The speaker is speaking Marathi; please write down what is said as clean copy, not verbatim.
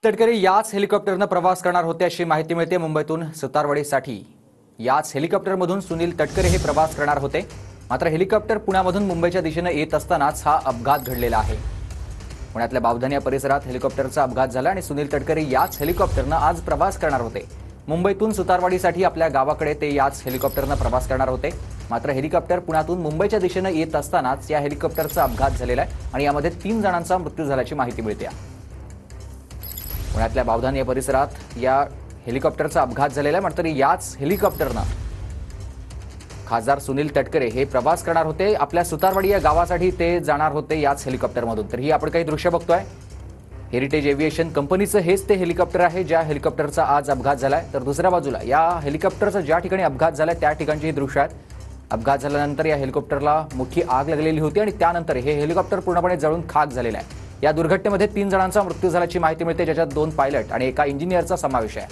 तटकरे याच हेलिकॉप्टरनं प्रवास करणार होते अशी माहिती मिळते मुंबईतून सुतारवाडीसाठी। याच हेलिकॉप्टरमधून सुनील तटकरे हे प्रवास करणार होते। मात्र हेलिकॉप्टर पुण्यामधून मुंबईच्या दिशेने येत असतानाच हा अपघात घडलेला आहे। पुण्यातल्या बावधन या परिसरात हेलिकॉप्टरचा अपघात झाला आणि सुनील तटकरे याच हेलिकॉप्टरनं आज प्रवास करणार होते। मुंबईतून सुतारवाडीसाठी आपल्या गावाकडे ते याच हेलिकॉप्टरनं प्रवास करणार होते। मात्र हेलिकॉप्टर पुण्यातून मुंबईच्या दिशेने येत असतानाच या हेलिकॉप्टरचा अपघात झालेला आहे आणि यामध्ये 3 जणांचा मृत्यू झाल्याची माहिती मिळते। पुण्यातल्या बावधन या परिसरात या हेलिकॉप्टरचा अपघात झालेला आहे। मात्र याच हेलिकॉप्टरनं खासदार सुनील तटकरे हे प्रवास करणार होते। आपल्या सुतारवाडी या गावासाठी ते जाणार होते याच हेलिकॉप्टरमधून। तर ही आपण काही दृश्य बघतोय। हेरिटेज एव्हिएशन कंपनीचं हेच ते हेलिकॉप्टर आहे ज्या हेलिकॉप्टरचा आज अपघात झालाय। तर दुसऱ्या बाजूला या हेलिकॉप्टरचा ज्या ठिकाणी अपघात झालाय त्या ठिकाणची ही दृश्य आहेत। अपघात झाल्यानंतर या हेलिकॉप्टरला मोठी आग लागलेली होती आणि त्यानंतर हे हेलिकॉप्टर पूर्णपणे जळून खाक झालेलं आहे। या दुर्घटनेमध्ये 3 जणांचा मृत्यू झाल्याची माहिती मिळते, ज्याच्यात 2 पायलट आणि एका इंजिनियरचा समावेश आहे।